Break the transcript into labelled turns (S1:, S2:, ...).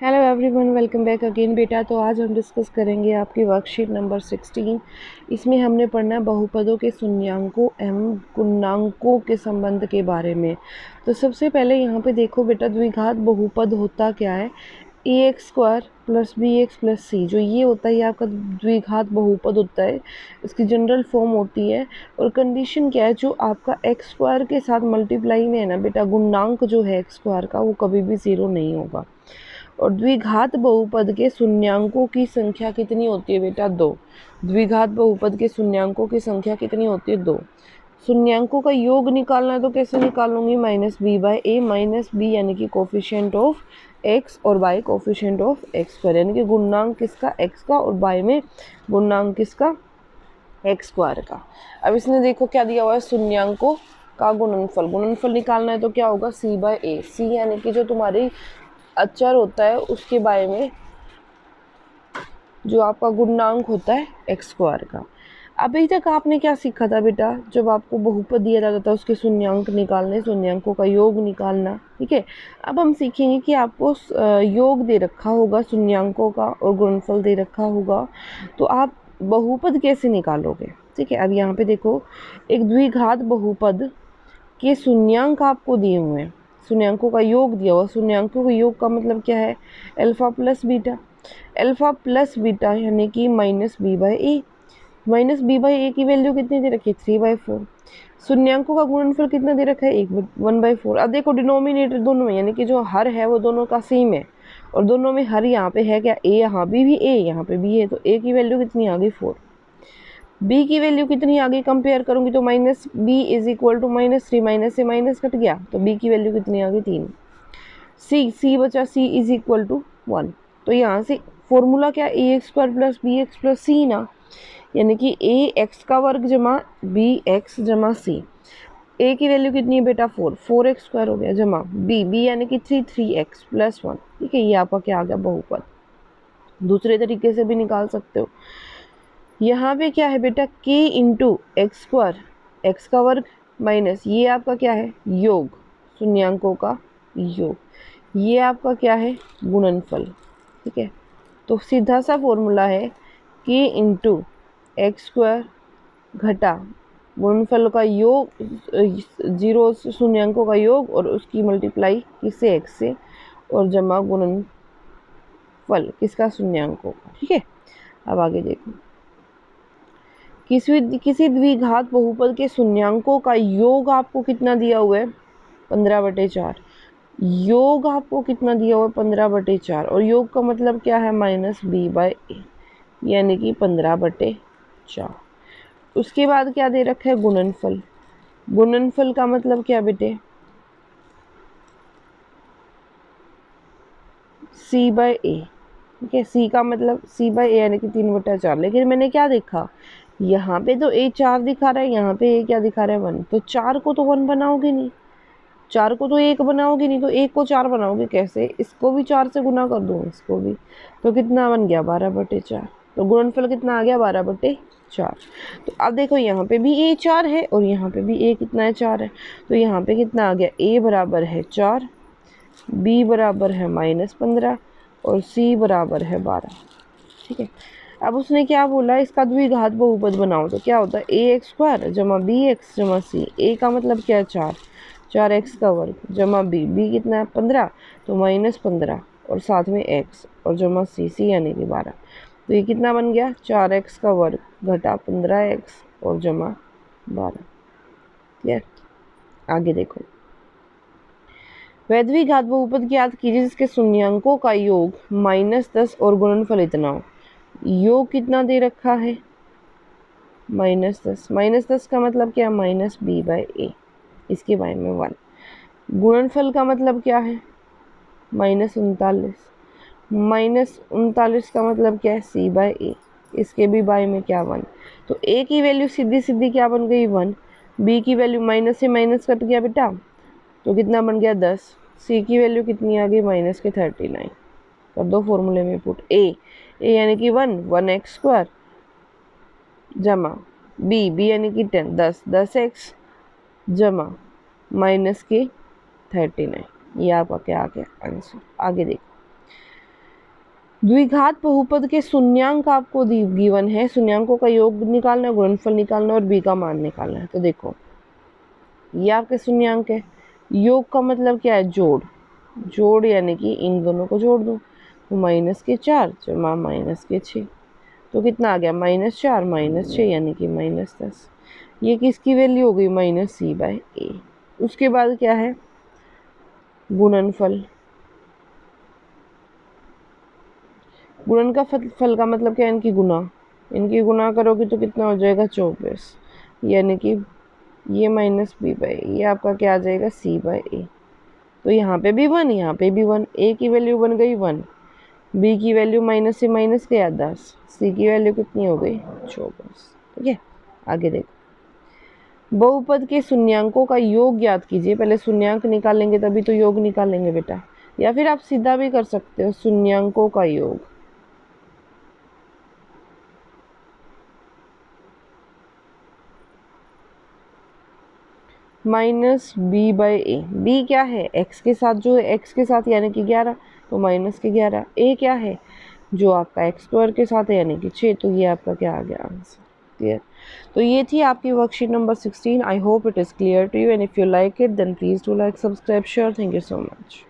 S1: Hello everyone, welcome back again बेटा। तो आज हम डिस्कस करेंगे आपकी वर्कशीट नंबर 16। इसमें हमने पढ़ना है बहुपदों के शून्यांकों एवं गुणांकों के संबंध के बारे में। तो सबसे पहले यहाँ पे देखो बेटा, द्विघात बहुपद होता क्या है। ax² प्लस bx प्लस सी, जो ये होता है ये आपका द्विघात बहुपद होता है। इसकी जनरल फॉर्म होती है और कंडीशन क्या है, जो आपका x² के साथ मल्टीप्लाई में है ना बेटा, गुणांक जो है x² का वो कभी भी 0 नहीं होगा। और द्विघात बहुपद के शून्यांकों की संख्या कितनी होती है बेटा? 2। द्विघात बहुपद के शून्यांकों की संख्या कितनी होती है? 2। शून्यांकों का योग निकालना है तो कैसे निकालूंगी? -b/a माइनस बी यानी कि कोफिशिएंट ऑफ x और y कोफिशिएंट ऑफ x² यानी कि गुणांक किसका? x का, और y में गुणांक किसका? x² का। अब इसने देखो क्या दिया हुआ है, शून्यांकों का गुणनफल। गुणनफल निकालना है तो क्या होगा? c/a। c यानी कि जो तुम्हारी अचर होता है उसके बारे में जो आपका गुणांक होता है x² का। अभी तक आपने क्या सीखा था बेटा? जब आपको बहुपद दिया जाता था उसके शून्यांक निकालने, शून्यांकों का योग निकालना। ठीक है, अब हम सीखेंगे कि आपको योग दे रखा होगा शून्यांकों का और गुणनफल दे रखा होगा, तो आप बहुपद कैसे निकालोगे। ठीक है, अब यहाँ पे देखो, एक द्विघात बहुपद के शून्यांक आपको दिए हुए हैं, शून्यांकों का योग दिया हुआ। शून्यांकों का योग का मतलब क्या है? Alpha plus beta. Alpha plus beta यानी कि -b/a। -b/a की वैल्यू कितनी दे रखी है? 3/4। शून्यांकों का गुणनफल कितना दे रखा है? 1/4। अब देखो डिनोमिनेटर दोनों में यानी कि जो हर है वो दोनों का सेम है, और दोनों में हर यहाँ पे है क्या? a, यहाँ भी a, यहाँ पे भी है, तो a की वैल्यू कितनी आ गई? 4। b की वैल्यू कितनी आगे कंपेयर करूंगी तो -b is equal to -3, minus से माइनस कट गया तो b की वैल्यू कितनी आ गई? 3। c बचा, c इज इक्वल टू 1। तो यहाँ से फॉर्मूला क्या? ax² प्लस bx प्लस सी ना, यानी कि ax का वर्ग जमा bx जमा c। a की वैल्यू कितनी है बेटा? 4। 4x² हो गया जमा b यानी कि 3x प्लस 1। ठीक है, ये आपका क्या आ गया? बहुपद। दूसरे तरीके से भी निकाल सकते हो। यहाँ पे क्या है बेटा? k इंटू x², x का वर्ग माइनस ये आपका क्या है? योग, शून्यांकों का योग। ये आपका क्या है? गुणनफल। ठीक है, तो सीधा सा फॉर्मूला है k इंटू x² घटा गुणनफल का योग, 0 शून्यांकों का योग और उसकी मल्टीप्लाई किससे? x से, और जमा गुणनफल किसका? शून्यांकों का। ठीक है, अब आगे देखो, किसी द्विघात बहुपद के शून्यांकों का योग आपको कितना दिया हुआ है? 15/4। योग आपको कितना दिया हुआ है? 15/4। और योग का मतलब क्या है? -b/a यानी कि 15/4। उसके बाद क्या दे रखा है? गुणनफल। गुणनफल का मतलब क्या बेटे? c/a। ठीक है, c का मतलब c/a यानी कि 3/4। लेकिन मैंने क्या देखा, यहाँ पे तो a 4 दिखा रहा है, यहाँ पे a क्या दिखा रहा है? 1। तो 4 को तो 1 बनाओगे नहीं, 4 को तो 1 बनाओगे नहीं, तो 1 को 4 बनाओगे कैसे? इसको भी 4 से गुना कर दो, इसको भी, तो कितना बन गया? 12/4। तो गुणनफल कितना आ गया? 12/4। तो अब देखो, यहाँ पे भी a 4 है और यहाँ पे भी a कितना है? 4 है। तो यहाँ पे कितना आ गया? a बराबर है 4, b बराबर है -15 और c बराबर है 12। ठीक है, अब उसने क्या बोला? इसका द्विघात बहुपद बनाओ। तो क्या होता है? ax² जमा bx जमा c। a का मतलब क्या है? 4, 4x का वर्ग जमा b कितना है? 15, तो -15 और साथ में x और जमा c यानी कि 12। तो ये कितना बन गया? 4x का वर्ग घटा 15x और जमा 12। क्लियर? आगे देखो, वह द्विघात बहुपद की याद कीजिए जिसके शून्यांकों का योग -10 और गुणनफल इतना हो। योग कितना दे रखा है? -10। -10 का मतलब क्या? -b/a, इसके बारे में 1। गुणनफल का मतलब क्या है? -39। -39 का मतलब क्या है? c/a, इसके भी बारे में क्या? 1। तो a की वैल्यू सीधी सीधी क्या बन गई? 1। b की वैल्यू माइनस से माइनस कट गया बेटा, तो कितना बन गया? 10। c की वैल्यू कितनी आ गई? -39। कर दो फॉर्मूले में पुट। a यानी कि 1x² जमा b यानी कि 10, 10x जमा -39। ये आपका क्या आ गया? आंसर। आगे देखो, द्विघात बहुपद के शून्यांक आपको गिवन है, शून्यांकों का योग निकालना है, गुणनफल निकालना है और b का मान निकालना है। तो देखो ये आपके शून्यांक है, योग का मतलब क्या है, जोड़, जोड़ यानी कि इन दोनों को जोड़ दो, तो -4 जमा -6, तो कितना आ गया, -4 -6 यानी कि -10। ये किसकी वैल्यू हो गई, -c/a। उसके बाद क्या है, गुणनफल। गुणन का फल का मतलब क्या है, इनकी गुना, इनकी गुना करोगे तो कितना हो जाएगा, 24, यानी कि ये -b/a, ये आपका क्या आ जाएगा, c/a। तो यहाँ पे भी 1, यहाँ पे भी 1, a की वैल्यू बन गई 1, b की वैल्यू माइनस से माइनस गया 10, c की वैल्यू कितनी हो गई, 24। ठीक है, आगे देखो, बहुपद के शून्यांकों का योग ज्ञात कीजिए। पहले शून्यांक निकालेंगे तभी तो योग निकालेंगे बेटा, या फिर आप सीधा भी कर सकते हो, शून्यांकों का योग। -b/a, b क्या है, x के साथ, जो है x के साथ यानी कि 11, तो -11। a क्या है, जो आपका x² के साथ है यानी कि 6, तो ये आपका क्या आ गया, आंसर। क्लियर। तो ये थी आपकी worksheet number 16। I hope it is clear to you, and if you like it then please do like, subscribe, share. Thank you so much.